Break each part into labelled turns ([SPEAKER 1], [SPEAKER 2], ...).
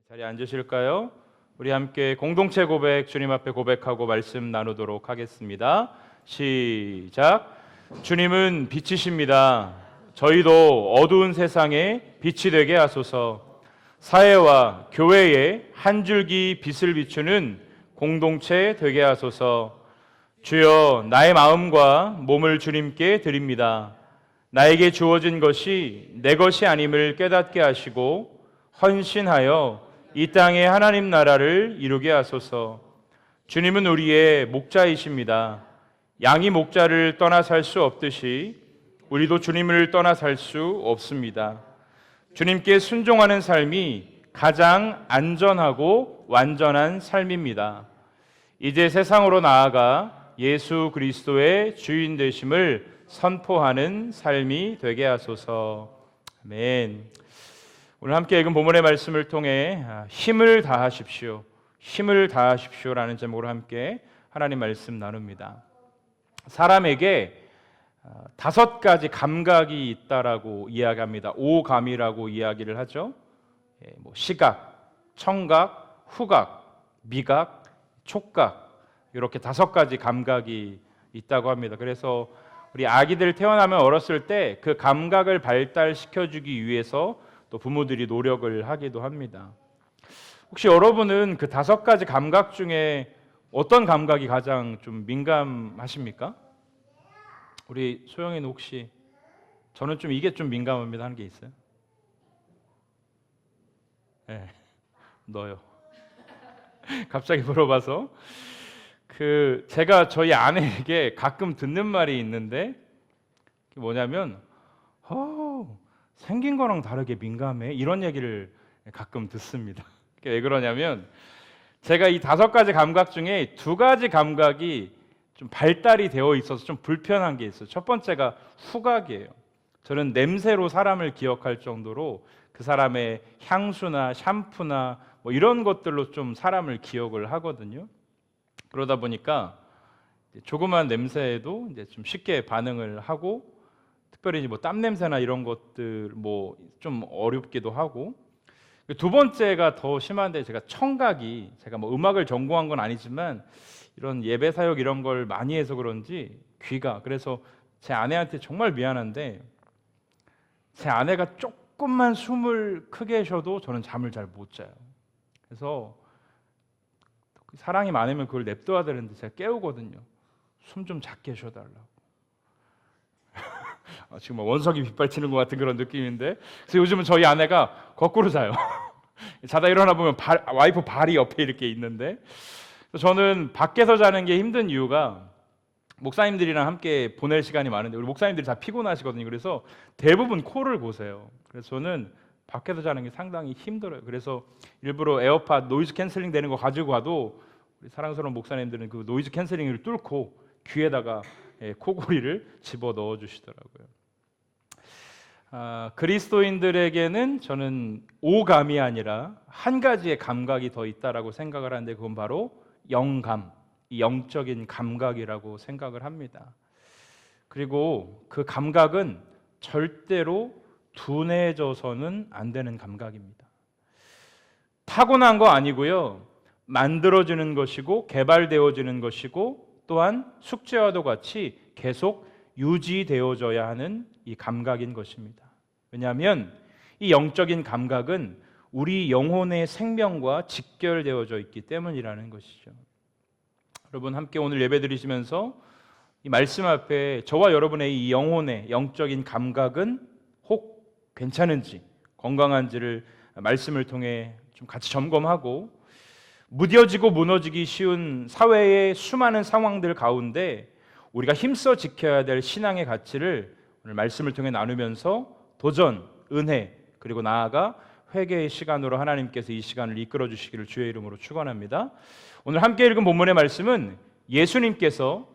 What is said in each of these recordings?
[SPEAKER 1] 자리에 앉으실까요? 우리 함께 공동체 고백, 주님 앞에 고백하고 말씀 나누도록 하겠습니다. 시작. 주님은 빛이십니다. 저희도 어두운 세상에 빛이 되게 하소서. 사회와 교회에 한 줄기 빛을 비추는 공동체 되게 하소서. 주여, 나의 마음과 몸을 주님께 드립니다. 나에게 주어진 것이 내 것이 아님을 깨닫게 하시고 헌신하여 이 땅에 하나님 나라를 이루게 하소서. 주님은 우리의 목자이십니다. 양이 목자를 떠나 살 수 없듯이 우리도 주님을 떠나 살 수 없습니다. 주님께 순종하는 삶이 가장 안전하고 완전한 삶입니다. 이제 세상으로 나아가 예수 그리스도의 주인 되심을 선포하는 삶이 되게 하소서. 아멘. 오늘 함께 읽은 본문의 말씀을 통해 힘을 다하십시오, 힘을 다하십시오라는 제목으로 함께 하나님 말씀 나눕니다. 사람에게 5가지 감각이 있다라고 이야기합니다. 오감이라고 이야기를 하죠. 시각, 청각, 후각, 미각, 촉각, 이렇게 5가지 감각이 있다고 합니다. 그래서 우리 아기들 태어나면 어렸을 때 그 감각을 발달시켜주기 위해서 또 부모들이 노력을 하기도 합니다. 혹시 여러분은 그 5가지 감각 중에 어떤 감각이 가장 좀 민감하십니까? 우리 소영이는 혹시 저는 좀 이게 좀 민감합니다 하는 게 있어요? 네, 너요. 갑자기 물어봐서 제가 저희 아내에게 가끔 듣는 말이 있는데 그게 뭐냐면 생긴 거랑 다르게 민감해 이런 얘기를 가끔 듣습니다. 왜 그러냐면 제가 이 5가지 감각 중에 2가지 감각이 좀 발달이 되어 있어서 좀 불편한 게 있어요. 첫 번째가 후각이에요. 저는 냄새로 사람을 기억할 정도로 그 사람의 향수나 샴푸나 뭐 이런 것들로 좀 사람을 기억을 하거든요. 그러다 보니까 조그만 냄새에도 이제 좀 쉽게 반응을 하고, 특별히 뭐 땀 냄새나 이런 것들 뭐 좀 어렵기도 하고, 2번째가 더 심한데 제가 뭐 음악을 전공한 건 아니지만 이런 예배 사역 이런 걸 많이 해서 그런지 그래서 제 아내한테 정말 미안한데 제 아내가 조금만 숨을 크게 쉬어도 저는 잠을 잘 못 자요. 그래서 사랑이 많으면 그걸 냅둬야 되는데 제가 깨우거든요. 숨 좀 작게 쉬어달라고. 지금 원석이 빗발치는 것 같은 그런 느낌인데, 그래서 요즘은 저희 아내가 거꾸로 자요. 자다 일어나 보면 와이프 발이 옆에 이렇게 있는데, 저는 밖에서 자는 게 힘든 이유가 목사님들이랑 함께 보낼 시간이 많은데 우리 목사님들이 다 피곤하시거든요. 그래서 대부분 코를 고세요. 그래서 저는 밖에서 자는 게 상당히 힘들어요. 그래서 일부러 에어팟 노이즈 캔슬링 되는 거 가지고 가도 우리 사랑스러운 목사님들은 그 노이즈 캔슬링을 뚫고 귀에다가 코골이를 집어 넣어 주시더라고요. 그리스도인들에게는 저는 오감이 아니라 한 가지의 감각이 더 있다라고 생각을 하는데 그건 바로 영감, 이 영적인 감각이라고 생각을 합니다. 그리고 그 감각은 절대로 둔해져서는 안 되는 감각입니다. 타고난 거 아니고요, 만들어지는 것이고 개발되어지는 것이고 또한 숙제와도 같이 계속 유지되어져야 하는 이 감각인 것입니다. 왜냐하면 이 영적인 감각은 우리 영혼의 생명과 직결되어져 있기 때문이라는 것이죠. 여러분 함께 오늘 예배 드리시면서 이 말씀 앞에 저와 여러분의 이 영혼의 영적인 감각은 혹 괜찮은지, 건강한지를 말씀을 통해 좀 같이 점검하고, 무뎌지고 무너지기 쉬운 사회의 수많은 상황들 가운데 우리가 힘써 지켜야 될 신앙의 가치를 오늘 말씀을 통해 나누면서 도전, 은혜, 그리고 나아가 회개의 시간으로 하나님께서 이 시간을 이끌어 주시기를 주의 이름으로 축원합니다. 오늘 함께 읽은 본문의 말씀은 예수님께서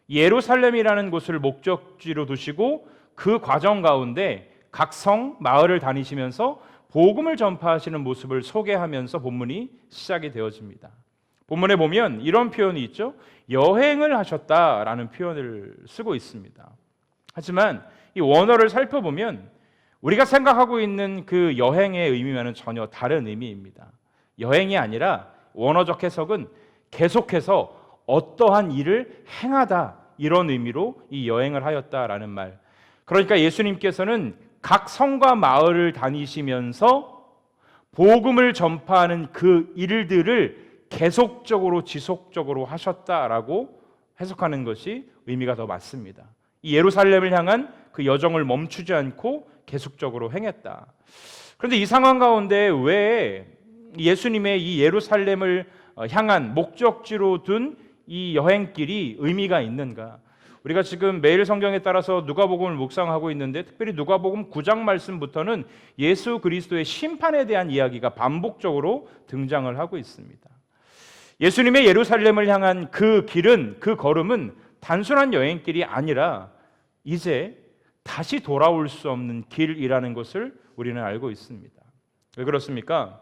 [SPEAKER 1] 예루살렘이라는 곳을 목적지로 두시고 그 과정 가운데 각 성, 마을을 다니시면서 복음을 전파하시는 모습을 소개하면서 본문이 시작이 되어집니다. 본문에 보면 이런 표현이 있죠. 여행을 하셨다라는 표현을 쓰고 있습니다. 하지만 이 원어를 살펴보면 우리가 생각하고 있는 그 여행의 의미와는 전혀 다른 의미입니다. 여행이 아니라 원어적 해석은 계속해서 어떠한 일을 행하다, 이런 의미로 이 여행을 하였다라는 말. 그러니까 예수님께서는 각 성과 마을을 다니시면서 복음을 전파하는 그 일들을 계속적으로 지속적으로 하셨다라고 해석하는 것이 의미가 더 맞습니다. 이 예루살렘을 향한 그 여정을 멈추지 않고 계속적으로 행했다. 그런데 이 상황 가운데 왜 예수님의 이 예루살렘을 향한 목적지로 둔 이 여행길이 의미가 있는가? 우리가 지금 매일 성경에 따라서 누가복음을 묵상하고 있는데, 특별히 누가복음 9장 말씀부터는 예수 그리스도의 심판에 대한 이야기가 반복적으로 등장을 하고 있습니다. 예수님의 예루살렘을 향한 그 길은, 그 걸음은 단순한 여행길이 아니라 이제 다시 돌아올 수 없는 길이라는 것을 우리는 알고 있습니다. 왜 그렇습니까?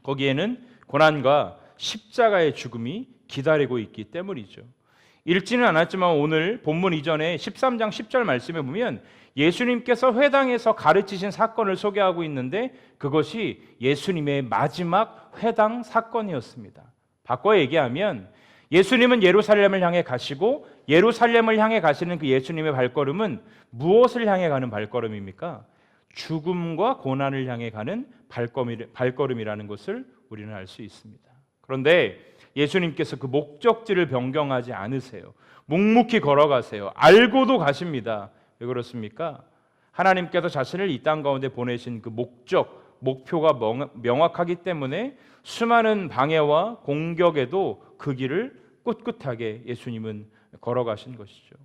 [SPEAKER 1] 거기에는 고난과 십자가의 죽음이 기다리고 있기 때문이죠. 읽지는 않았지만 오늘 본문 이전에 13장 10절 말씀에 보면 예수님께서 회당에서 가르치신 사건을 소개하고 있는데, 그것이 예수님의 마지막 회당 사건이었습니다. 바꿔 얘기하면 예수님은 예루살렘을 향해 가시고, 예루살렘을 향해 가시는 그 예수님의 발걸음은 무엇을 향해 가는 발걸음입니까? 죽음과 고난을 향해 가는 발걸음이라는 것을 우리는 알 수 있습니다. 그런데 예수님께서 그 목적지를 변경하지 않으세요. 묵묵히 걸어가세요. 알고도 가십니다. 왜 그렇습니까? 하나님께서 자신을 이 땅 가운데 보내신 그 목표가 명확하기 때문에 수많은 방해와 공격에도 그 길을 꿋꿋하게 예수님은 걸어가신 것이죠.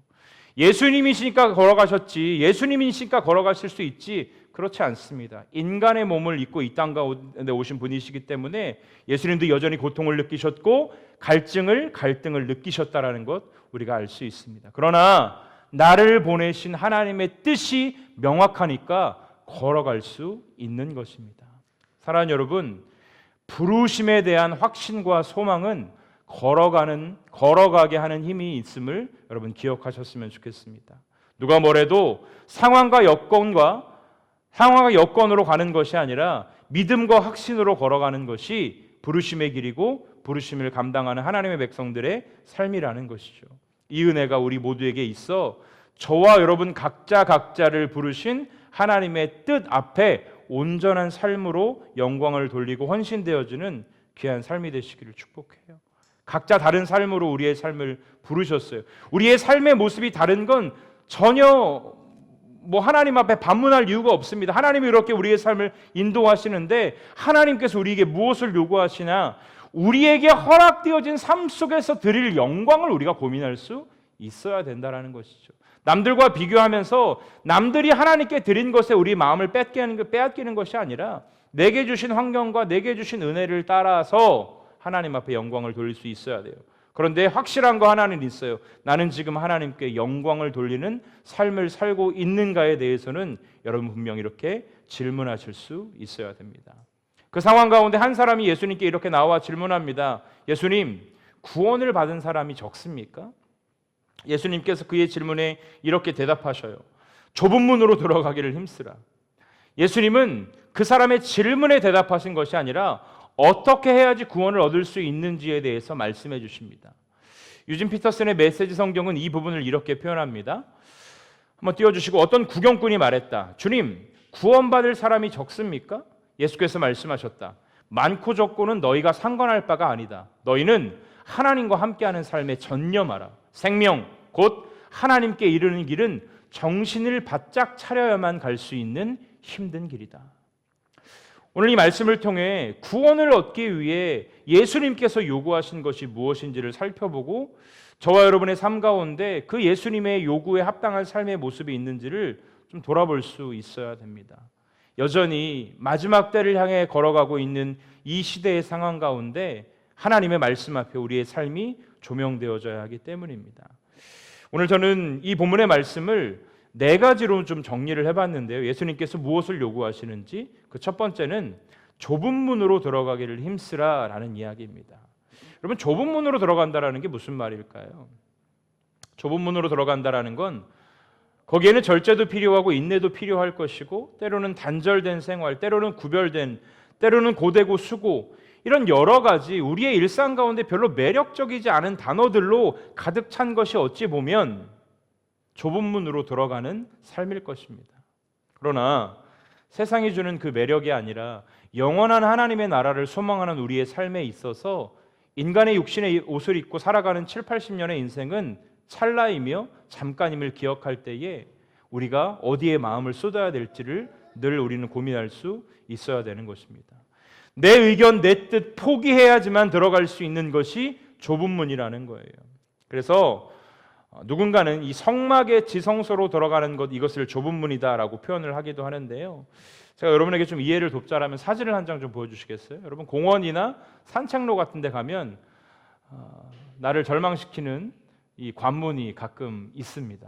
[SPEAKER 1] 예수님이시니까 걸어가셨지, 예수님이시니까 걸어가실 수 있지, 그렇지 않습니다. 인간의 몸을 입고 이 땅 가운데 오신 분이시기 때문에 예수님도 여전히 고통을 느끼셨고 갈등을 느끼셨다라는 것 우리가 알 수 있습니다. 그러나 나를 보내신 하나님의 뜻이 명확하니까 걸어갈 수 있는 것입니다. 사랑하는 여러분, 부르심에 대한 확신과 소망은 걸어가게 하는 힘이 있음을 여러분 기억하셨으면 좋겠습니다. 누가 뭐래도 상황과 여건으로 가는 것이 아니라 믿음과 확신으로 걸어가는 것이 부르심의 길이고 부르심을 감당하는 하나님의 백성들의 삶이라는 것이죠. 이 은혜가 우리 모두에게 있어 저와 여러분 각자를 부르신 하나님의 뜻 앞에 온전한 삶으로 영광을 돌리고 헌신되어지는 귀한 삶이 되시기를 축복해요. 각자 다른 삶으로 우리의 삶을 부르셨어요. 우리의 삶의 모습이 다른 건 전혀 하나님 앞에 반문할 이유가 없습니다. 하나님이 이렇게 우리의 삶을 인도하시는데 하나님께서 우리에게 무엇을 요구하시나, 우리에게 허락되어진 삶 속에서 드릴 영광을 우리가 고민할 수 있어야 된다는 것이죠. 남들과 비교하면서 남들이 하나님께 드린 것에 우리 마음을 빼앗기는 것이 아니라 내게 주신 환경과 내게 주신 은혜를 따라서 하나님 앞에 영광을 돌릴 수 있어야 돼요. 그런데 확실한 거 하나는 있어요. 나는 지금 하나님께 영광을 돌리는 삶을 살고 있는가에 대해서는 여러분 분명히 이렇게 질문하실 수 있어야 됩니다. 그 상황 가운데 한 사람이 예수님께 이렇게 나와 질문합니다. 예수님, 구원을 받은 사람이 적습니까? 예수님께서 그의 질문에 이렇게 대답하셔요. 좁은 문으로 들어가기를 힘쓰라. 예수님은 그 사람의 질문에 대답하신 것이 아니라 어떻게 해야지 구원을 얻을 수 있는지에 대해서 말씀해 주십니다. 유진 피터슨의 메시지 성경은 이 부분을 이렇게 표현합니다. 한번 띄워주시고, 어떤 구경꾼이 말했다. 주님, 구원받을 사람이 적습니까? 예수께서 말씀하셨다. 많고 적고는 너희가 상관할 바가 아니다. 너희는 하나님과 함께하는 삶에 전념하라. 생명, 곧 하나님께 이르는 길은 정신을 바짝 차려야만 갈 수 있는 힘든 길이다. 오늘 이 말씀을 통해 구원을 얻기 위해 예수님께서 요구하신 것이 무엇인지를 살펴보고 저와 여러분의 삶 가운데 그 예수님의 요구에 합당한 삶의 모습이 있는지를 좀 돌아볼 수 있어야 됩니다. 여전히 마지막 때를 향해 걸어가고 있는 이 시대의 상황 가운데 하나님의 말씀 앞에 우리의 삶이 조명되어져야 하기 때문입니다. 오늘 저는 이 본문의 말씀을 4가지로 좀 정리를 해봤는데요. 예수님께서 무엇을 요구하시는지, 그 첫 번째는 좁은 문으로 들어가기를 힘쓰라 라는 이야기입니다. 여러분, 좁은 문으로 들어간다라는 게 무슨 말일까요? 좁은 문으로 들어간다라는 건 거기에는 절제도 필요하고 인내도 필요할 것이고, 때로는 단절된 생활, 때로는 구별된, 때로는 고되고 수고, 이런 여러 가지 우리의 일상 가운데 별로 매력적이지 않은 단어들로 가득 찬 것이 어찌 보면 좁은 문으로 들어가는 삶일 것입니다. 그러나 세상이 주는 그 매력이 아니라 영원한 하나님의 나라를 소망하는 우리의 삶에 있어서 인간의 육신의 옷을 입고 살아가는 7, 80년의 인생은 찰나이며 잠깐임을 기억할 때에 우리가 어디에 마음을 쏟아야 될지를 늘 우리는 고민할 수 있어야 되는 것입니다. 내 의견, 내 뜻 포기해야지만 들어갈 수 있는 것이 좁은 문이라는 거예요. 그래서 누군가는 이 성막의 지성소로 들어가는 것, 이것을 좁은 문이다라고 표현을 하기도 하는데요. 제가 여러분에게 좀 이해를 돕자라면 사진을 한 장 좀 보여주시겠어요? 여러분 공원이나 산책로 같은 데 가면 나를 절망시키는 이 관문이 가끔 있습니다.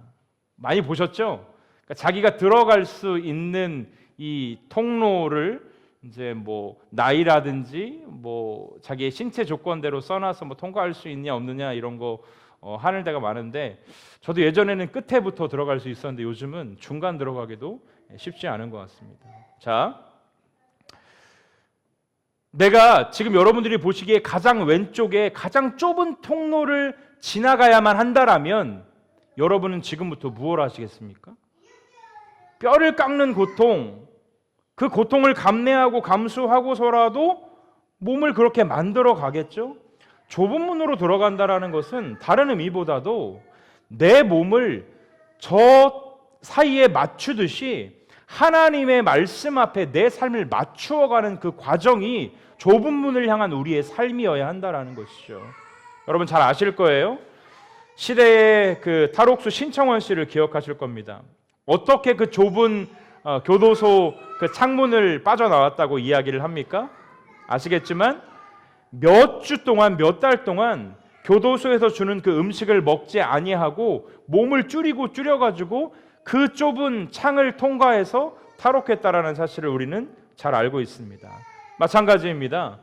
[SPEAKER 1] 많이 보셨죠? 그러니까 자기가 들어갈 수 있는 이 통로를 이제 뭐 나이라든지 뭐 자기의 신체 조건대로 써놔서 뭐 통과할 수 있냐 없느냐 이런 거 하는 데가 많은데, 저도 예전에는 끝에부터 들어갈 수 있었는데 요즘은 중간 들어가기도 쉽지 않은 것 같습니다. 자, 내가 지금 여러분들이 보시기에 가장 왼쪽에 가장 좁은 통로를 지나가야만 한다라면 여러분은 지금부터 무엇을 하시겠습니까? 뼈를 깎는 고통, 그 고통을 감내하고 감수하고서라도 몸을 그렇게 만들어 가겠죠? 좁은 문으로 들어간다라는 것은 다른 의미보다도 내 몸을 저 사이에 맞추듯이 하나님의 말씀 앞에 내 삶을 맞추어가는 그 과정이 좁은 문을 향한 우리의 삶이어야 한다라는 것이죠. 여러분 잘 아실 거예요. 시대의 그 탈옥수 신청원 씨를 기억하실 겁니다. 어떻게 그 좁은 교도소 그 창문을 빠져나왔다고 이야기를 합니까? 아시겠지만 몇 주 동안, 몇 달 동안 교도소에서 주는 그 음식을 먹지 아니하고 몸을 줄여가지고 그 좁은 창을 통과해서 탈옥했다라는 사실을 우리는 잘 알고 있습니다. 마찬가지입니다.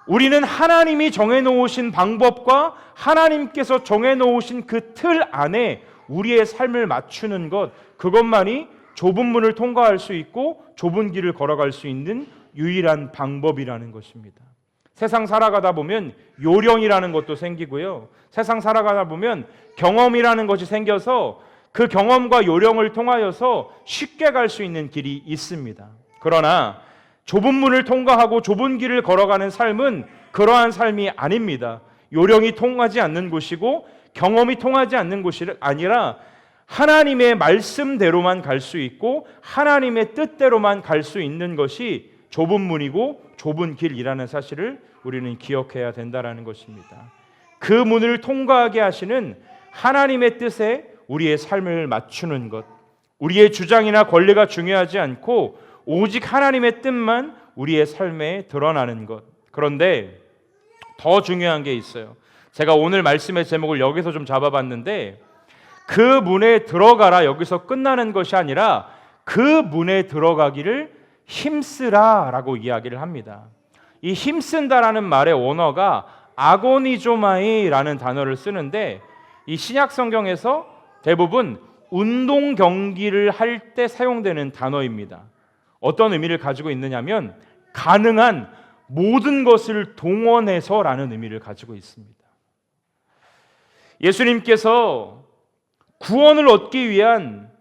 [SPEAKER 1] 우리는 하나님이 정해놓으신 방법과 하나님께서 정해놓으신 그 틀 안에 우리의 삶을 맞추는 것, 그것만이 좁은 문을 통과할 수 있고 좁은 길을 걸어갈 수 있는 유일한 방법이라는 것입니다. 세상 살아가다 보면 요령이라는 것도 생기고요. 세상 살아가다 보면 경험이라는 것이 생겨서 그 경험과 요령을 통하여서 쉽게 갈 수 있는 길이 있습니다. 그러나 좁은 문을 통과하고 좁은 길을 걸어가는 삶은 그러한 삶이 아닙니다. 요령이 통하지 않는 곳이고 경험이 통하지 않는 곳이 아니라 하나님의 말씀대로만 갈 수 있고 하나님의 뜻대로만 갈 수 있는 것이 좁은 문이고 좁은 길이라는 사실을 우리는 기억해야 된다는 것입니다. 그 문을 통과하게 하시는 하나님의 뜻에 우리의 삶을 맞추는 것, 우리의 주장이나 권리가 중요하지 않고 오직 하나님의 뜻만 우리의 삶에 드러나는 것. 그런데 더 중요한 게 있어요. 제가 오늘 말씀의 제목을 여기서 좀 잡아봤는데, 그 문에 들어가라 여기서 끝나는 것이 아니라 그 문에 들어가기를 힘쓰라라고 이야기를 합니다. 이 힘쓴다라는 말의 원어가 아고니조마이라는 단어를 쓰는데, 이 신약 성경에서 대부분 운동 경기를 할 때 사용되는 단어입니다. 어떤 의미를 가지고 있느냐면 가능한 모든 것을 동원해서라는 의미를 가지고 있습니다. 예수님께서 구원을 얻기 위한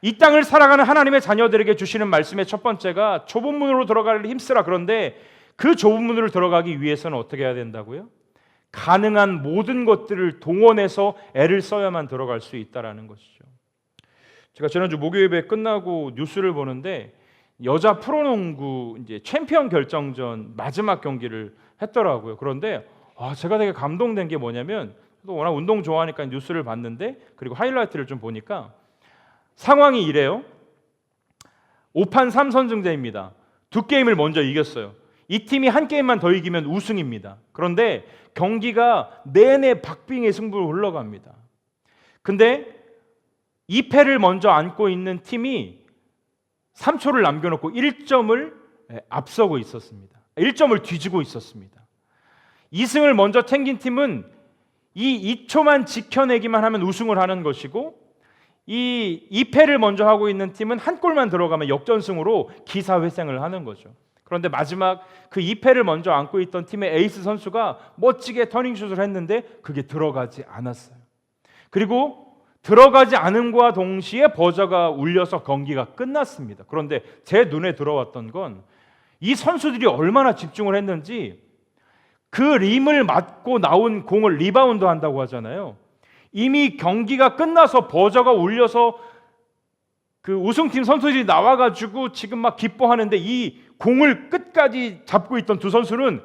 [SPEAKER 1] 이 땅을 살아가는 하나님의 자녀들에게 주시는 말씀의 첫 번째가 좁은 문으로 들어가기를 힘쓰라. 그런데 그 좁은 문으로 들어가기 위해서는 어떻게 해야 된다고요? 가능한 모든 것들을 동원해서 애를 써야만 들어갈 수 있다라는 것이죠. 제가 지난주 목요일에 끝나고 뉴스를 보는데 여자 프로농구 이제 챔피언 결정전 마지막 경기를 했더라고요. 그런데 제가 되게 감동된 게 뭐냐면, 또 워낙 운동 좋아하니까 뉴스를 봤는데, 그리고 하이라이트를 좀 보니까 상황이 이래요. 5판 3선승제입니다. 두 게임을 먼저 이겼어요. 이 팀이 한 게임만 더 이기면 우승입니다. 그런데 경기가 내내 박빙의 승부로 흘러갑니다. 근데 2패를 먼저 안고 있는 팀이 3초를 남겨놓고 1점을 앞서고 있었습니다. 1점을 뒤지고 있었습니다. 2승을 먼저 챙긴 팀은 이 2초만 지켜내기만 하면 우승을 하는 것이고, 이 2패를 먼저 하고 있는 팀은 한 골만 들어가면 역전승으로 기사회생을 하는 거죠. 그런데 마지막 그 2패를 먼저 안고 있던 팀의 에이스 선수가 멋지게 터닝슛을 했는데 그게 들어가지 않았어요. 그리고 들어가지 않음과 동시에 버저가 울려서 경기가 끝났습니다. 그런데 제 눈에 들어왔던 건 이 선수들이 얼마나 집중을 했는지, 그 림을 맞고 나온 공을 리바운드 한다고 하잖아요. 이미 경기가 끝나서 버저가 울려서 그 우승팀 선수들이 나와가지고 지금 막 기뻐하는데 이 공을 끝까지 잡고 있던 두 선수는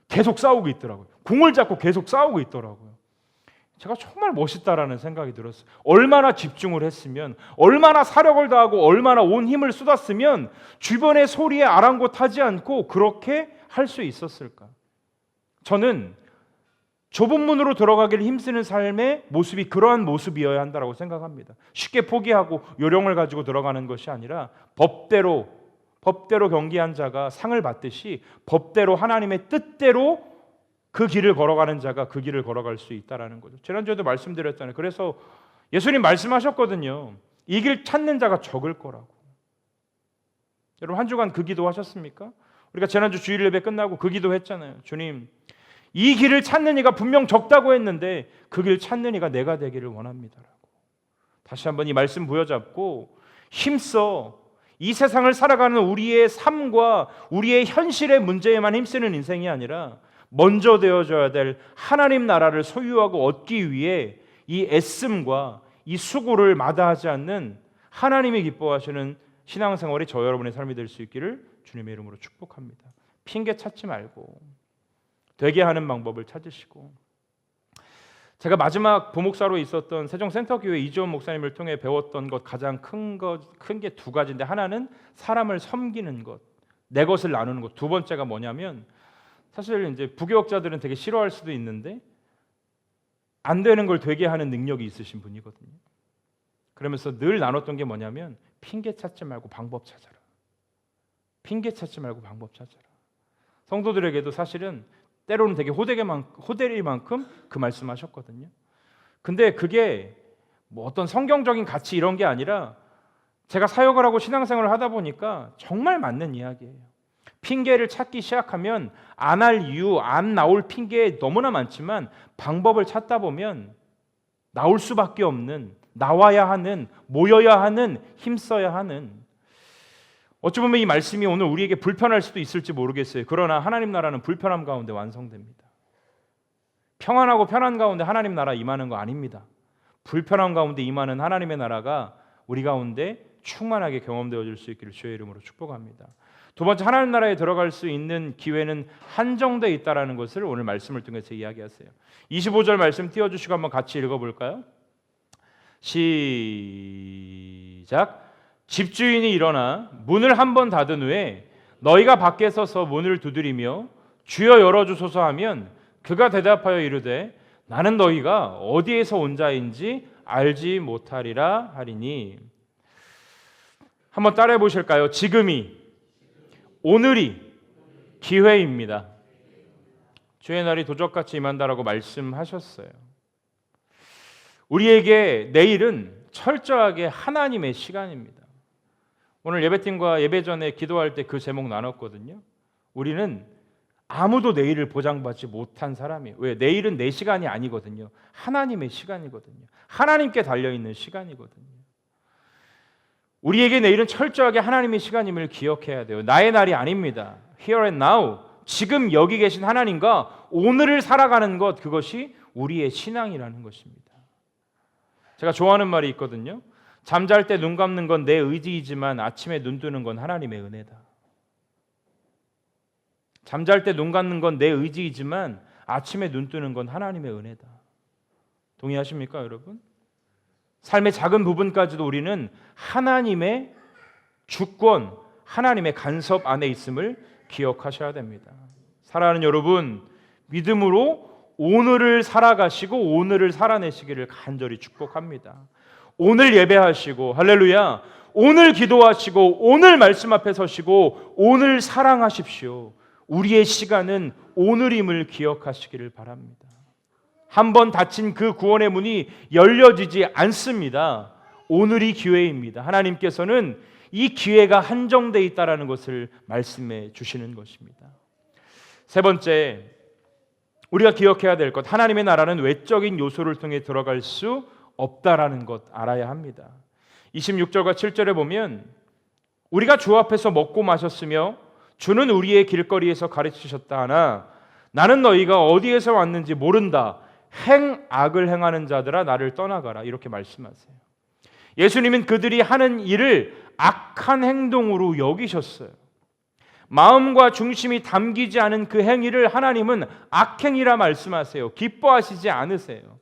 [SPEAKER 1] 계속 싸우고 있더라고요. 공을 잡고 계속 싸우고 있더라고요. 제가 정말 멋있다라는 생각이 들었어요. 얼마나 집중을 했으면, 얼마나 사력을 다하고 얼마나 온 힘을 쏟았으면 주변의 소리에 아랑곳하지 않고 그렇게 할 수 있었을까? 저는 좁은 문으로 들어가기를 힘쓰는 삶의 모습이 그러한 모습이어야 한다고 생각합니다. 쉽게 포기하고 요령을 가지고 들어가는 것이 아니라 법대로 경기한 자가 상을 받듯이 법대로 하나님의 뜻대로 그 길을 걸어가는 자가 그 길을 걸어갈 수 있다라는 거죠. 지난주에도 말씀드렸잖아요. 그래서 예수님 말씀하셨거든요. 이 길 찾는 자가 적을 거라고. 여러분 한 주간 그 기도 하셨습니까? 우리가 지난주 주일 예배 끝나고 그 기도 했잖아요. 주님, 이 길을 찾는 이가 분명 적다고 했는데 그 길 찾는 이가 내가 되기를 원합니다라고. 다시 한번 이 말씀 부여잡고 힘써 이 세상을 살아가는 우리의 삶과 우리의 현실의 문제에만 힘쓰는 인생이 아니라 먼저 되어져야 될 하나님 나라를 소유하고 얻기 위해 이 애씀과 이 수고를 마다하지 않는 하나님이 기뻐하시는 신앙생활이 저 여러분의 삶이 될 수 있기를 주님의 이름으로 축복합니다. 핑계 찾지 말고 되게 하는 방법을 찾으시고, 제가 마지막 부목사로 있었던 세종센터교회 이지원 목사님을 통해 배웠던 것 가장 큰 게 두 가지인데, 하나는 사람을 섬기는 것, 내 것을 나누는 것. 두 번째가 뭐냐면, 사실 이제 부교역자들은 되게 싫어할 수도 있는데 안 되는 걸 되게 하는 능력이 있으신 분이거든요. 그러면서 늘 나눴던 게 뭐냐면 핑계 찾지 말고 방법 찾아라. 핑계 찾지 말고 방법 찾아라. 성도들에게도 사실은 때로는 되게 호되리만큼 그 말씀하셨거든요. 근데 그게 뭐 어떤 성경적인 가치 이런 게 아니라 제가 사역을 하고 신앙생활을 하다 보니까 정말 맞는 이야기예요. 핑계를 찾기 시작하면 안 할 이유, 안 나올 핑계 너무나 많지만 방법을 찾다 보면 나올 수밖에 없는, 나와야 하는, 모여야 하는, 힘써야 하는, 어찌 보면 이 말씀이 오늘 우리에게 불편할 수도 있을지 모르겠어요. 그러나 하나님 나라는 불편함 가운데 완성됩니다. 평안하고 편안 가운데 하나님 나라 임하는 거 아닙니다. 불편함 가운데 임하는 하나님의 나라가 우리 가운데 충만하게 경험되어질 수 있기를 주의 이름으로 축복합니다. 두 번째, 하나님 나라에 들어갈 수 있는 기회는 한정되어 있다는 것을 오늘 말씀을 통해서 이야기하세요. 25절 말씀 띄워주시고 한번 같이 읽어볼까요? 시작. 집주인이 일어나 문을 한 번 닫은 후에 너희가 밖에 서서 문을 두드리며 주여 열어주소서 하면 그가 대답하여 이르되 나는 너희가 어디에서 온 자인지 알지 못하리라 하리니. 한번 따라해 보실까요? 지금이, 오늘이 기회입니다. 주의 날이 도적같이 임한다라고 말씀하셨어요. 우리에게 내일은 철저하게 하나님의 시간입니다. 오늘 예배팀과 예배 전에 기도할 때 그 제목 나눴거든요. 우리는 아무도 내일을 보장받지 못한 사람이에요. 왜? 내일은 내 시간이 아니거든요. 하나님의 시간이거든요. 하나님께 달려있는 시간이거든요. 우리에게 내일은 철저하게 하나님의 시간임을 기억해야 돼요. 나의 날이 아닙니다. Here and now, 지금 여기 계신 하나님과 오늘을 살아가는 것, 그것이 우리의 신앙이라는 것입니다. 제가 좋아하는 말이 있거든요. 잠잘 때 눈 감는 건 내 의지이지만 아침에 눈 뜨는 건 하나님의 은혜다. 잠잘 때 눈 감는 건 내 의지이지만 아침에 눈 뜨는 건 하나님의 은혜다. 동의하십니까, 여러분? 삶의 작은 부분까지도 우리는 하나님의 주권, 하나님의 간섭 안에 있음을 기억하셔야 됩니다. 사랑하는 여러분, 믿음으로 오늘을 살아가시고 오늘을 살아내시기를 간절히 축복합니다. 오늘 예배하시고 할렐루야, 오늘 기도하시고 오늘 말씀 앞에 서시고 오늘 사랑하십시오. 우리의 시간은 오늘임을 기억하시기를 바랍니다. 한번 닫힌 그 구원의 문이 열려지지 않습니다. 오늘이 기회입니다. 하나님께서는 이 기회가 한정되어 있다라는 것을 말씀해 주시는 것입니다. 세 번째, 우리가 기억해야 될 것, 하나님의 나라는 외적인 요소를 통해 들어갈 수 없다라는 것 알아야 합니다. 26절과 7절에 보면 우리가 주 앞에서 먹고 마셨으며 주는 우리의 길거리에서 가르치셨다 하나 나는 너희가 어디에서 왔는지 모른다. 행악을 행하는 자들아 나를 떠나가라. 이렇게 말씀하세요. 예수님은 그들이 하는 일을 악한 행동으로 여기셨어요. 마음과 중심이 담기지 않은 그 행위를 하나님은 악행이라 말씀하세요. 기뻐하시지 않으세요.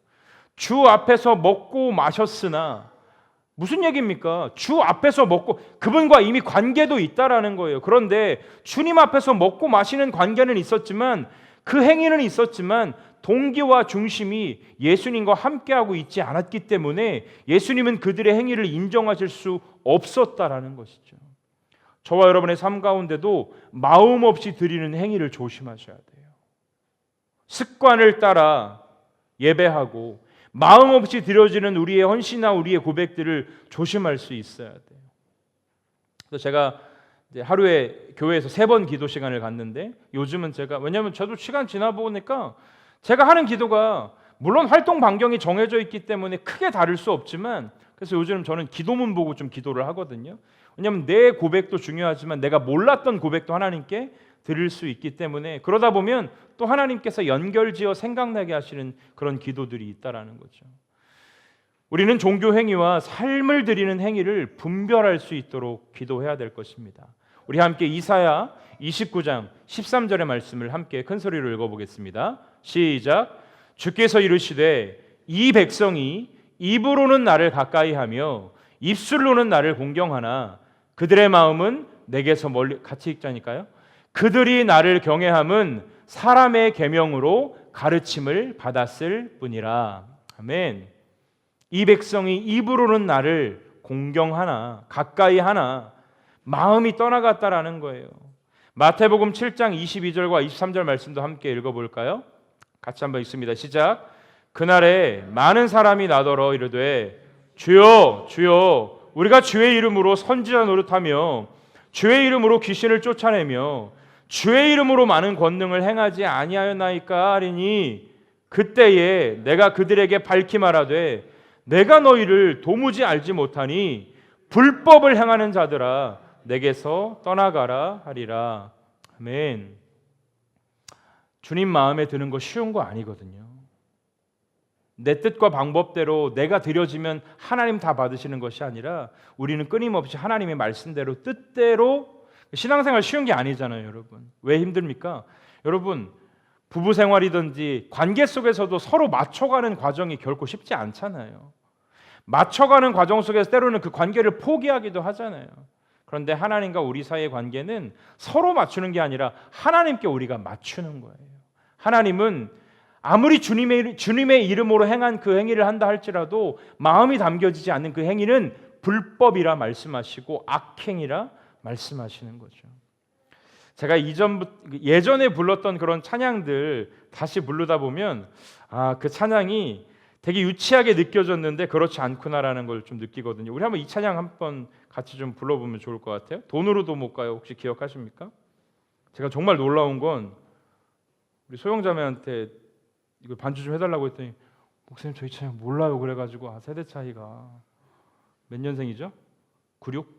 [SPEAKER 1] 주 앞에서 먹고 마셨으나 무슨 얘기입니까? 주 앞에서 먹고 그분과 이미 관계도 있다라는 거예요. 그런데 주님 앞에서 먹고 마시는 관계는 있었지만 그 행위는 있었지만 동기와 중심이 예수님과 함께하고 있지 않았기 때문에 예수님은 그들의 행위를 인정하실 수 없었다라는 것이죠. 저와 여러분의 삶 가운데도 마음 없이 드리는 행위를 조심하셔야 돼요. 습관을 따라 예배하고 마음 없이 드려지는 우리의 헌신이나 우리의 고백들을 조심할 수 있어야 돼요. 그래서 제가 이제 하루에 교회에서 3번 기도 시간을 갖는데 요즘은 왜냐하면 저도 시간 지나 보니까 제가 하는 기도가 물론 활동 반경이 정해져 있기 때문에 크게 다를 수 없지만 그래서 요즘 저는 기도문 보고 좀 기도를 하거든요. 왜냐하면 내 고백도 중요하지만 내가 몰랐던 고백도 하나님께 드릴 수 있기 때문에 그러다 보면 또 하나님께서 연결지어 생각나게 하시는 그런 기도들이 있다라는 거죠. 우리는 종교 행위와 삶을 드리는 행위를 분별할 수 있도록 기도해야 될 것입니다. 우리 함께 이사야 29장 13절의 말씀을 함께 큰 소리로 읽어보겠습니다. 시작. 주께서 이르시되 이 백성이 입으로는 나를 가까이하며 입술로는 나를 공경하나 그들의 마음은 내게서 멀리. 같이 읽자니까요. 그들이 나를 경외함은 사람의 계명으로 가르침을 받았을 뿐이라. 아멘. 이 백성이 입으로는 나를 공경하나 가까이 하나 마음이 떠나갔다라는 거예요. 마태복음 7장 22절과 23절 말씀도 함께 읽어볼까요? 같이 한번 읽습니다. 시작. 그날에 많은 사람이 나더러 이르되 주여 주여 우리가 주의 이름으로 선지자 노릇하며 주의 이름으로 귀신을 쫓아내며 주의 이름으로 많은 권능을 행하지 아니하였나이까 하리니 그때에 내가 그들에게 밝히 말하되 내가 너희를 도무지 알지 못하니 불법을 행하는 자들아 내게서 떠나가라 하리라. 아멘. 주님 마음에 드는 거 쉬운 거 아니거든요. 내 뜻과 방법대로 내가 드려지면 하나님 다 받으시는 것이 아니라 우리는 끊임없이 하나님의 말씀대로 뜻대로. 신앙생활 쉬운 게 아니잖아요, 여러분. 왜 힘듭니까? 여러분, 부부 생활이든지 관계 속에서도 서로 맞춰가는 과정이 결코 쉽지 않잖아요. 맞춰가는 과정 속에서 때로는 그 관계를 포기하기도 하잖아요. 그런데 하나님과 우리 사이의 관계는 서로 맞추는 게 아니라 하나님께 우리가 맞추는 거예요. 하나님은 아무리 주님의 이름으로 행한 그 행위를 한다 할지라도 마음이 담겨지지 않는 그 행위는 불법이라 말씀하시고 악행이라 말씀하시는 거죠. 제가 예전에 불렀던 그런 찬양들 다시 부르다 보면 그 찬양이 되게 유치하게 느껴졌는데 그렇지 않구나라는 걸 좀 느끼거든요. 우리 한번 이 찬양 한번 같이 좀 불러보면 좋을 것 같아요. 돈으로도 못 가요. 혹시 기억하십니까? 제가 정말 놀라운 건 우리 소영자매한테 이거 반주 좀 해달라고 했더니 목사님 저희 찬양 몰라요. 그래가지고 세대 차이가 몇 년생이죠? 96?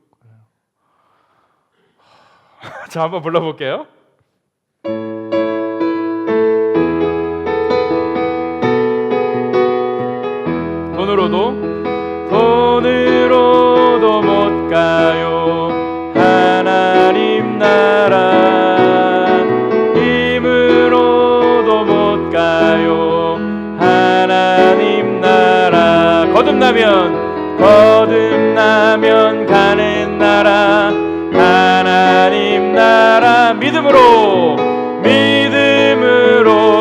[SPEAKER 1] 자, 한번 불러볼게요. 돈으로도 못 가요. 하나님 나라 힘으로도 못 가요. 하나님 나라 거듭나면 가는 나라 하나님 나라 믿음으로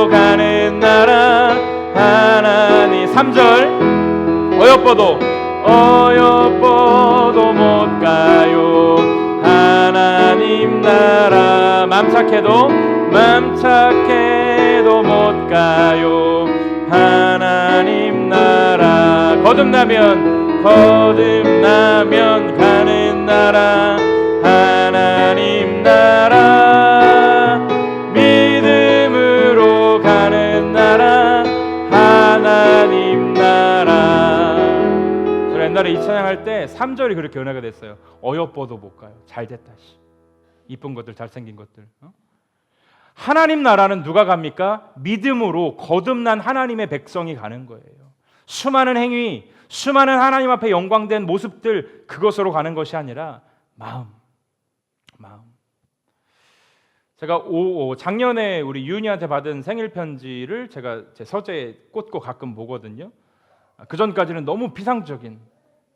[SPEAKER 1] 가는 나라 하나님. 3절 어여뻐도 못 가요. 하나님 나라 맘착해도 못 가요. 하나님 나라 거듭나면 거듭나면 가는 나라 하나님 나라 믿음으로 가는 나라 하나님 나라. 저 옛날에 이 찬양할 때 3절이 그렇게 은혜가 됐어요. 어여뻐도 못 가요. 잘됐다 씨. 이쁜 것들 잘생긴 것들. 하나님 나라는 누가 갑니까? 믿음으로 거듭난 하나님의 백성이 가는 거예요. 수많은 행위, 수많은 하나님 앞에 영광된 모습들, 그것으로 가는 것이 아니라 마음. 제가 작년에 우리 유은이한테 받은 생일 편지를 제가 제 서재에 꽂고 가끔 보거든요. 그 전까지는 너무 피상적인,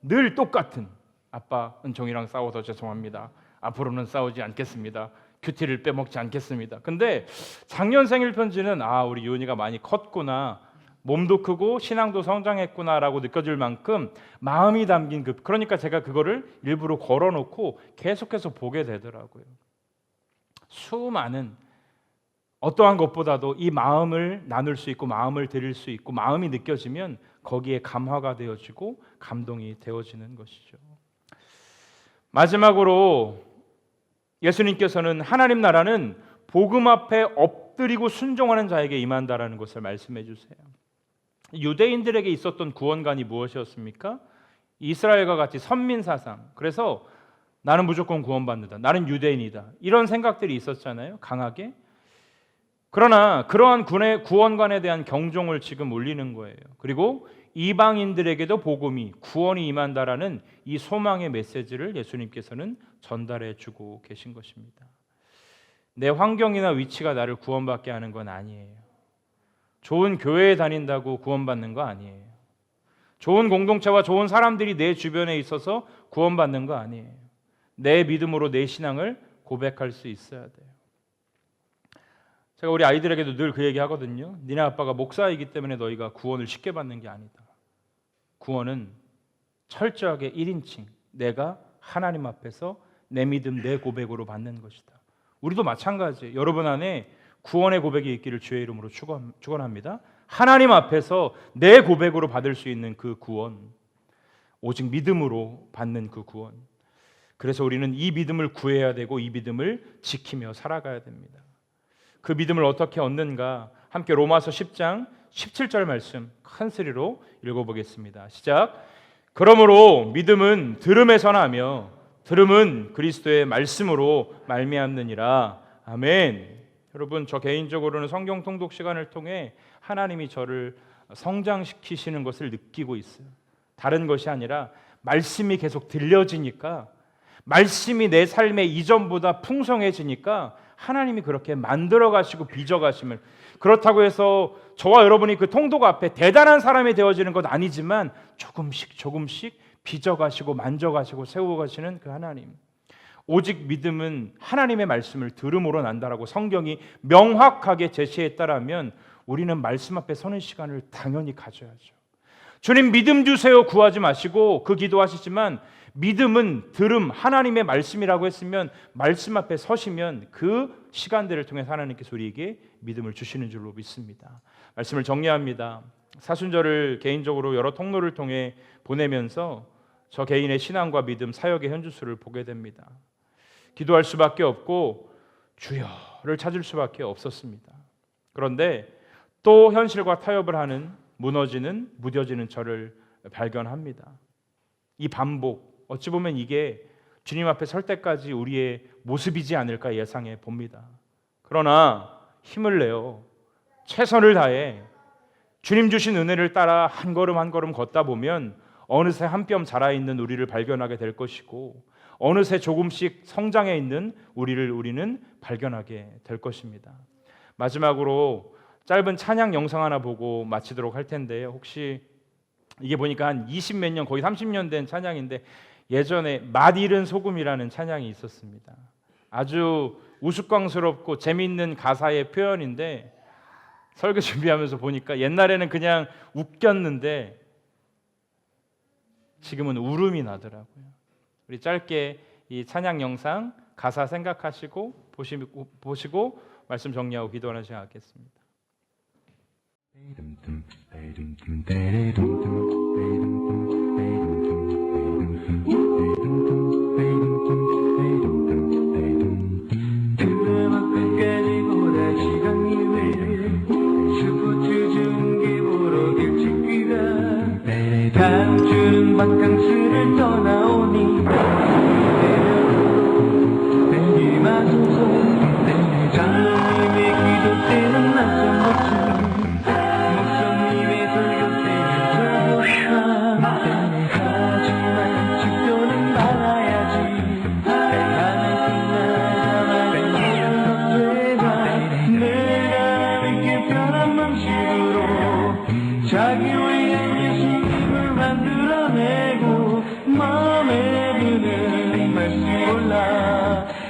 [SPEAKER 1] 늘 똑같은, 아빠 은총이랑 싸워서 죄송합니다. 앞으로는 싸우지 않겠습니다. 큐티를 빼먹지 않겠습니다. 근데 작년 생일 편지는 우리 유은이가 많이 컸구나, 몸도 크고 신앙도 성장했구나라고 느껴질 만큼 마음이 담긴 그러니까 제가 그거를 일부러 걸어놓고 계속해서 보게 되더라고요. 수많은 어떠한 것보다도 이 마음을 나눌 수 있고 마음을 드릴 수 있고 마음이 느껴지면 거기에 감화가 되어지고 감동이 되어지는 것이죠. 마지막으로 예수님께서는 하나님 나라는 복음 앞에 엎드리고 순종하는 자에게 임한다라는 것을 말씀해 주세요. 유대인들에게 있었던 구원관이 무엇이었습니까? 이스라엘과 같이 선민 사상. 그래서 나는 무조건 구원받는다. 나는 유대인이다. 이런 생각들이 있었잖아요. 강하게. 그러나 그러한 구원관에 대한 경종을 지금 울리는 거예요. 그리고 이방인들에게도 복음이 구원이 임한다라는 이 소망의 메시지를 예수님께서는 전달해 주고 계신 것입니다. 내 환경이나 위치가 나를 구원받게 하는 건 아니에요. 좋은 교회에 다닌다고 구원받는 거 아니에요. 좋은 공동체와 좋은 사람들이 내 주변에 있어서 구원받는 거 아니에요. 내 믿음으로 내 신앙을 고백할 수 있어야 돼요. 제가 우리 아이들에게도 늘 그 얘기 하거든요. 니네 아빠가 목사이기 때문에 너희가 구원을 쉽게 받는 게 아니다. 구원은 철저하게 1인칭 내가 하나님 앞에서 내 믿음 내 고백으로 받는 것이다. 우리도 마찬가지예요. 여러분 안에 구원의 고백이 있기를 주의 이름으로 축원합니다. 하나님 앞에서 내 고백으로 받을 수 있는 그 구원, 오직 믿음으로 받는 그 구원. 그래서 우리는 이 믿음을 구해야 되고 이 믿음을 지키며 살아가야 됩니다. 그 믿음을 어떻게 얻는가? 함께 로마서 10장 17절 말씀 큰 소리로 읽어보겠습니다. 시작. 그러므로 믿음은 들음에서 나며 들음은 그리스도의 말씀으로 말미암느니라. 아멘. 여러분, 저 개인적으로는 성경 통독 시간을 통해 하나님이 저를 성장시키시는 것을 느끼고 있어요. 다른 것이 아니라 말씀이 계속 들려지니까, 말씀이 내 삶의 이전보다 풍성해지니까 하나님이 그렇게 만들어 가시고 빚어 가심을, 그렇다고 해서 저와 여러분이 그 통독 앞에 대단한 사람이 되어지는 것 아니지만 조금씩 빚어 가시고 만져 가시고 세워 가시는 그 하나님. 오직 믿음은 하나님의 말씀을 들음으로 난다라고 성경이 명확하게 제시했다라면 우리는 말씀 앞에 서는 시간을 당연히 가져야죠. 주님 믿음 주세요 구하지 마시고 그 기도하시지만 믿음은 들음 하나님의 말씀이라고 했으면 말씀 앞에 서시면 그 시간들을 통해 하나님께서 우리에게 믿음을 주시는 줄로 믿습니다. 말씀을 정리합니다. 사순절을 개인적으로 여러 통로를 통해 보내면서 저 개인의 신앙과 믿음, 사역의 현주소를 보게 됩니다. 기도할 수밖에 없고 주여를 찾을 수밖에 없었습니다. 그런데 또 현실과 타협을 하는 무뎌지는 저를 발견합니다. 이 반복, 어찌 보면 이게 주님 앞에 설 때까지 우리의 모습이지 않을까 예상해 봅니다. 그러나 힘을 내어 최선을 다해 주님 주신 은혜를 따라 한 걸음 한 걸음 걷다 보면 어느새 한 뼘 자라 있는 우리를 발견하게 될 것이고 어느새 조금씩 성장해 있는 우리는 발견하게 될 것입니다. 마지막으로 짧은 찬양 영상 하나 보고 마치도록 할 텐데요. 혹시 이게 보니까 한 20몇 년, 거의 30년 된 찬양인데 예전에 맛 잃은 소금이라는 찬양이 있었습니다. 아주 우스꽝스럽고 재미있는 가사의 표현인데 설교 준비하면서 보니까 옛날에는 그냥 웃겼는데 지금은 울음이 나더라고요. 우리 짧게 이 찬양 영상 가사 생각하시고 보시고 말씀 정리하고 기도하는 시간 갖겠습니다.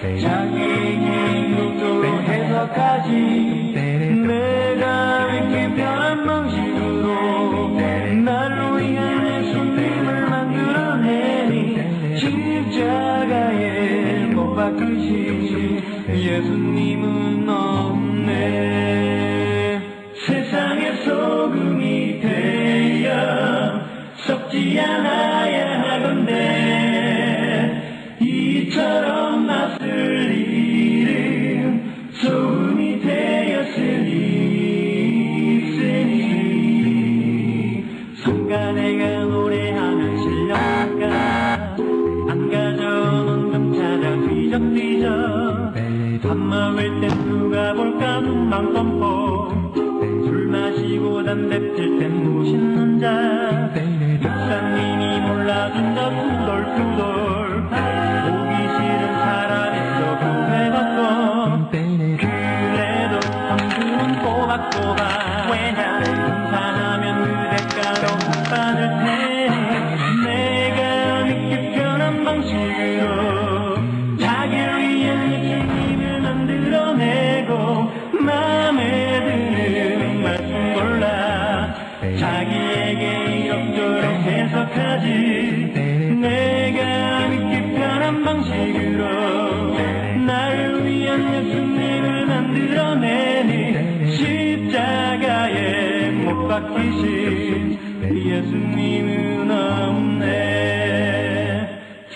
[SPEAKER 2] 자기에게 욕조로 해석하지 내가 이렇게 변한 방식으로 나를 위한 예수님을 만들어내니 십자가에 못 박히신 예수님은 없네. 세상의 소금이 되어 썩지 않아야 하건대 이처럼 맛을 잃은 소금이 되었으니 성가 내가 노래하는 실력가 안 가져오는 금 찾아 뒤적뒤적 밥 먹을 땐 누가 볼까 눈만 뻔뻔 술 마시고 담배 필 땐 무신는 자 목사님이 몰라준다 투덜투덜 보기 싫은 사람에서 구해받고 그래도 성주는 꼬박꼬박 왜냐 등산하면 그 대가로 못 받을 테니 내가 늦게 변한 방식으로 자기를 위한 예수님을 만들어내고 마음에 드는 말씀 골라 자기에게 이럭저럭 해석하지 내가 믿기 편한 방식으로 나를 위한 예수님을 만들어내니 십자가에 못 박히신 예수님은 없네.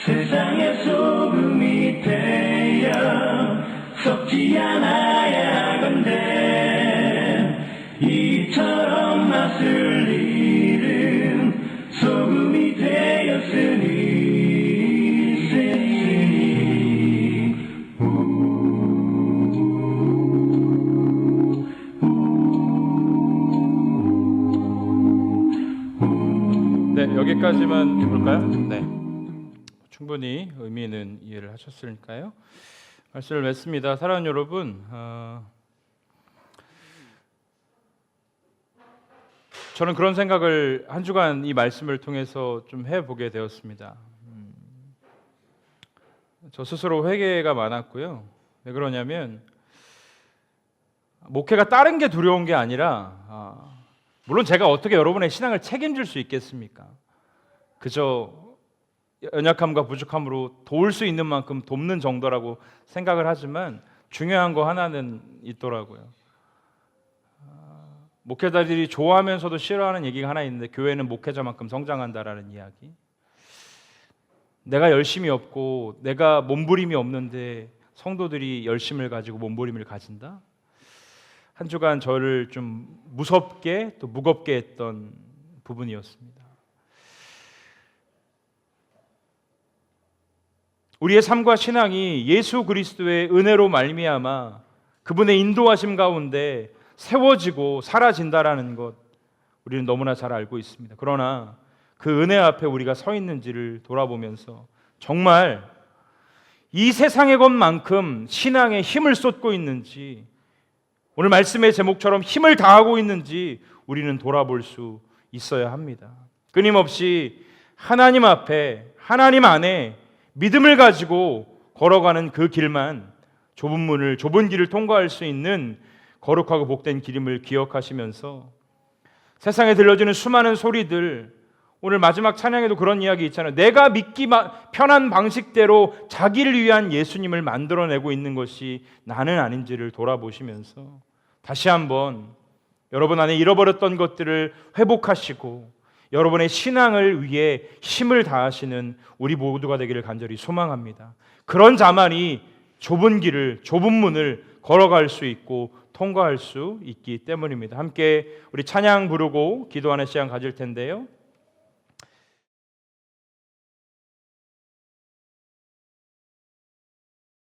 [SPEAKER 2] 세상의 소금이 되어 썩지 않아야 하건대 이처럼 맛을 잃은 소금이 되었으니
[SPEAKER 1] 네, 여기까지만 볼까요? 네, 충분히 의미 있는 이해를 하셨으니까요. 말씀을 맺습니다. 사랑하는 여러분, 저는 그런 생각을 한 주간 이 말씀을 통해서 좀 해보게 되었습니다. 저 스스로 회개가 많았고요. 왜 그러냐면 목회가 다른 게 두려운 게 아니라 물론 제가 어떻게 여러분의 신앙을 책임질 수 있겠습니까? 그저 연약함과 부족함으로 도울 수 있는 만큼 돕는 정도라고 생각을 하지만 중요한 거 하나는 있더라고요. 목회자들이 좋아하면서도 싫어하는 얘기가 하나 있는데 교회는 목회자만큼 성장한다라는 이야기. 내가 열심이 없고 내가 몸부림이 없는데 성도들이 열심을 가지고 몸부림을 가진다? 한 주간 저를 좀 무섭게 또 무겁게 했던 부분이었습니다. 우리의 삶과 신앙이 예수 그리스도의 은혜로 말미암아 그분의 인도하심 가운데 세워지고 사라진다라는 것 우리는 너무나 잘 알고 있습니다. 그러나 그 은혜 앞에 우리가 서 있는지를 돌아보면서 정말 이 세상의 것만큼 신앙에 힘을 쏟고 있는지 오늘 말씀의 제목처럼 힘을 다하고 있는지 우리는 돌아볼 수 있어야 합니다. 끊임없이 하나님 앞에 하나님 안에 믿음을 가지고 걸어가는 그 길만 좁은 길을 통과할 수 있는 거룩하고 복된 길임을 기억하시면서 세상에 들려지는 수많은 소리들, 오늘 마지막 찬양에도 그런 이야기 있잖아요. 내가 믿기 편한 방식대로 자기를 위한 예수님을 만들어내고 있는 것이 나는 아닌지를 돌아보시면서 다시 한번 여러분 안에 잃어버렸던 것들을 회복하시고 여러분의 신앙을 위해 힘을 다하시는 우리 모두가 되기를 간절히 소망합니다. 그런 자만이 좁은 길을, 좁은 문을 걸어갈 수 있고 통과할 수 있기 때문입니다. 함께 우리 찬양 부르고 기도하는 시간 가질 텐데요.